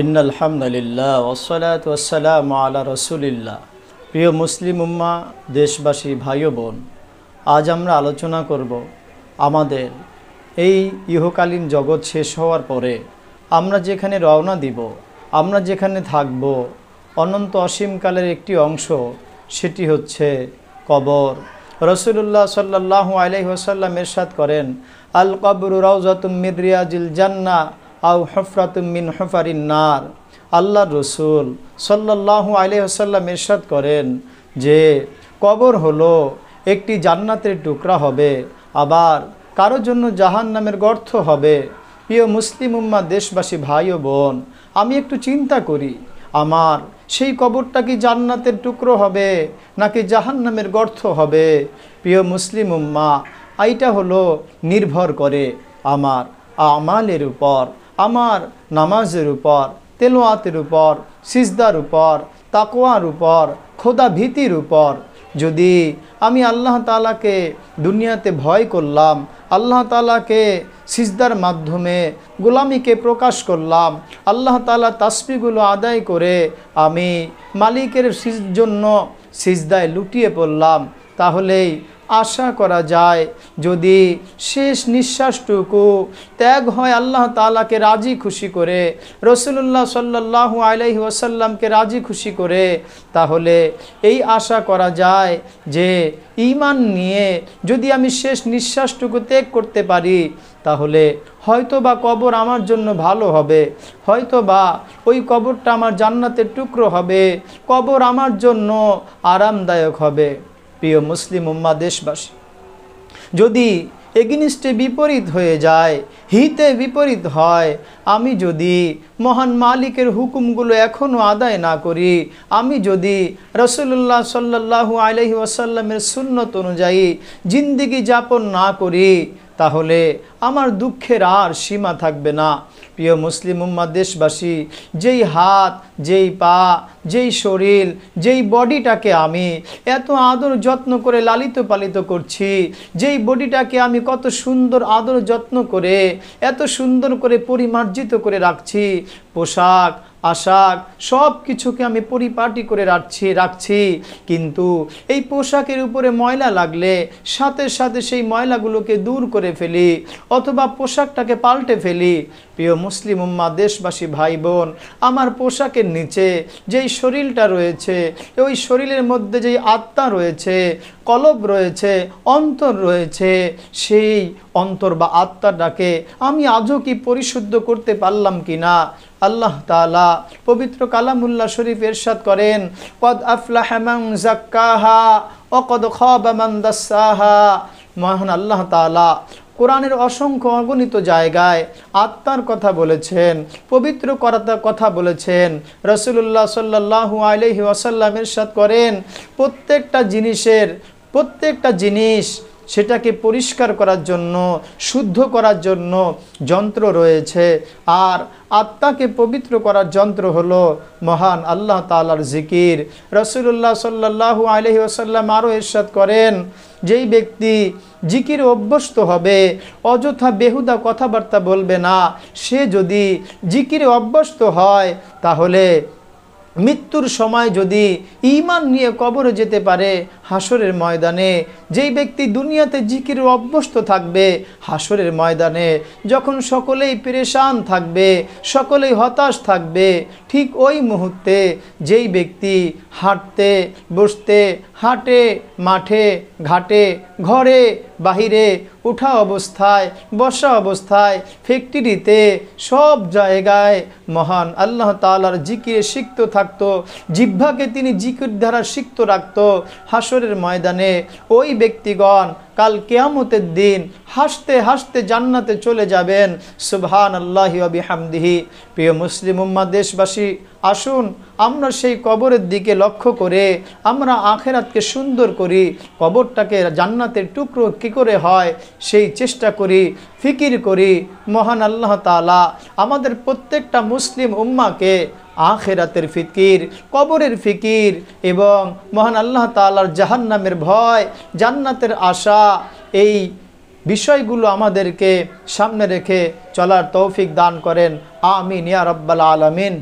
ইন্নাল হামদুলিল্লাহ ওয়াসসালাতু ওয়াসসালামু আলা রাসূলিল্লাহ। প্রিয় মুসলিম উম্মা, দেশবাসী, ভাই ও বোন, আজ আমরা আলোচনা করব আমাদের এই ইহকালীন জগৎ শেষ হওয়ার পরে আমরা যেখানে রওনা দিব, আমরা যেখানে থাকব, অনন্ত অসীমকালের একটি অংশ, সেটি হচ্ছে কবর। রাসূলুল্লাহ সাল্লাল্লাহু আলাইহি ওয়াসাল্লাম ইরশাদ করেন, আল কবরু রাউযাতুম মির রিয়াজিল জান্নাহ আও হুফরাতুম মিন হুফারিন নার। আল্লাহর রসুল সাল্লাল্লাহু আলাইহি ওয়াসাল্লাম ইরশাদ করেন যে কবর হলো একটি জান্নাতের টুকরা হবে, আবার কারোর জন্য জাহান্নামের গর্ত হবে। প্রিয় মুসলিম উম্মা, দেশবাসী, ভাই ও বোন, আমি একটু চিন্তা করি, আমার সেই কবরটা কি জান্নাতের টুকরো হবে নাকি জাহান্নামের গর্ত হবে? প্রিয় মুসলিম উম্মা, এইটা হলো নির্ভর করে আমার আমালের উপর, আমার নামাজের উপর, তেলাওয়াতের উপর, সিজদার উপর, তাকওয়ার উপর, খোদা ভীতির উপর। যদি আমি আল্লাহ তাআলাকে দুনিয়াতে ভয় করলাম, আল্লাহ তাআলাকে সিজদার মাধ্যমে গোলামিকে প্রকাশ করলাম, আল্লাহ তাআলা তাসবিহগুলো আদায় করে আমি মালিকের জন্য সিজদায় লুটিয়ে পড়লাম, তাহলেই আশা করা যায় যদি শেষ নিঃশ্বাসটুকু ত্যাগ হয় আল্লাহ তাআলাকে রাজি খুশি করে, রাসূলুল্লাহ সাল্লাল্লাহু আলাইহি ওয়াসাল্লামকে রাজি খুশি করে, তাহলে এই আশা করা যায় যে ঈমান নিয়ে যদি আমি শেষ নিঃশ্বাসটুকু ত্যাগ করতে পারি, তাহলে হয়তোবা কবর আমার জন্য ভালো হবে, হয়তোবা ওই কবরটা আমার জান্নাতের টুকরো হবে, কবর আমার জন্য আরামদায়ক হবে। প্রিয় মুসলিম উম্মা, দেশবাসী, যদি এগেইনস্টে বিপরীত হয়ে যায়, হিতে বিপরীত হয়, আমি যদি মহান মালিকের হুকুমগুলো এখনও আদায় না করি, আমি যদি রাসূলুল্লাহ সাল্লাল্লাহু আলাইহি ওয়াসাল্লামের সুন্নত অনুযায়ী জিন্দেগি যাপন না করি, তাহলে আমার দুঃখের আর সীমা থাকবে না। প্রিয় মুসলিম উম্মা, দেশবাসী, যেই হাত, যেই পা, যেই শরীর, যেই বডিটাকে আমি এত আদর যত্ন করে লালিত পালিত করছি, যেই বডিটাকে আমি কত সুন্দর আদর যত্ন করে এত সুন্দর করে পরিমার্জিত করে রাখছি, পোশাক আশাক সব কিছুকে আমি পরিপাটি করে রাখছি, কিন্তু এই পোশাকের উপরে ময়লা লাগলে সাথে সাথে সেই ময়লাগুলোকে দূর করে ফেলি অথবা পোশাকটাকে পাল্টে ফেলি। প্রিয় মুসলিম উম্মা, দেশবাসী, ভাই বোন, আমার পোশাকের নিচে যেই শরীরটা রয়েছে, ওই শরীরের মধ্যে যেই আত্মা রয়েছে, কলব রয়েছে, অন্তর রয়েছে, সেই অন্তর বা আত্মাটাকে আমি আজও কি পরিশুদ্ধ করতে পারলাম কিনা? আল্লাহ তাআলা পবিত্র কালামুল্লাহ শরীফ ইরশাদ করেন, কদ আফলাহা মান যাক্কাহা ওয়া কদ খাবা মান দাসসাহা। মহান আল্লাহ তাআলা কোরআনের অসংখ্য অগণিত জায়গায় আত্মার কথা বলেছেন, পবিত্র করার কথা বলেছেন। রাসূলুল্লাহ সাল্লাল্লাহু আলাইহি ওয়াসাল্লাম ইরশাদ করেন, প্রত্যেকটা জিনিস সেটাকে পরিষ্কার করার জন্য, শুদ্ধ করার জন্য যন্ত্র রয়েছে, আর আত্মাকে পবিত্র করার যন্ত্র হলো মহান আল্লাহ তাআলার জিকির। রাসূলুল্লাহ সাল্লাল্লাহু আলাইহি ওয়াসাল্লাম আরও ইরশাদ করেন, যেই ব্যক্তি জিকিরে অভ্যস্ত হবে, অযথা বেহুদা কথাবার্তা বলবে না, সে যদি জিকিরে অভ্যস্ত হয়, তাহলে মৃত্যুর সময় যদি ঈমান নিয়ে কবরে যেতে পারে, হাসরের ময়দানে যেই ব্যক্তি দুনিয়াতে জিকিরে অভ্যস্ত থাকবে, হাসরের ময়দানে যখন সকলেই পেরেশান থাকবে, সকলেই হতাশ থাকবে, ঠিক ওই মুহূর্তে যেই ব্যক্তি হাঁটতে বসতে, হাটে মাঠে ঘাটে ঘরে বাহিরে, উঠা অবস্থায় বসা অবস্থায়, ফ্যাক্টরিতে, সব জায়গায় মহান আল্লাহ তাআলার জিকিরে সিক্ত থাকতো, জিহ্বাকে তিনি জিকির দ্বারা সিক্ত রাখত, হাসরের ময়দানে ওই ব্যক্তিগণ কাল কিয়ামতের দিন হাসতে হাসতে জান্নাতে চলে যাবেন। সুবহানাল্লাহি ওয়া বিহামদিহি। প্রিয় মুসলিম উম্মাহ, দেশবাসী, আসুন আমরা সেই কবরের দিকে লক্ষ্য করে আমরা আখিরাতকে সুন্দর করি, কবরটাকে জান্নাতের টুকরো কী করে হয় সেই চেষ্টা করি, ফিকির করি। মহান আল্লাহ তাআলা আমাদের প্রত্যেকটা মুসলিম উম্মাকে আখিরাতের ফিকির, কবরের ফিকির এবং মহান আল্লাহ তাআলার জাহান্নামের ভয়, জান্নাতের আশা, এই বিষয়গুলো আমাদেরকে সামনে রেখে চলার তৌফিক দান করেন। আমিন ইয়া রাব্বাল আলামিন।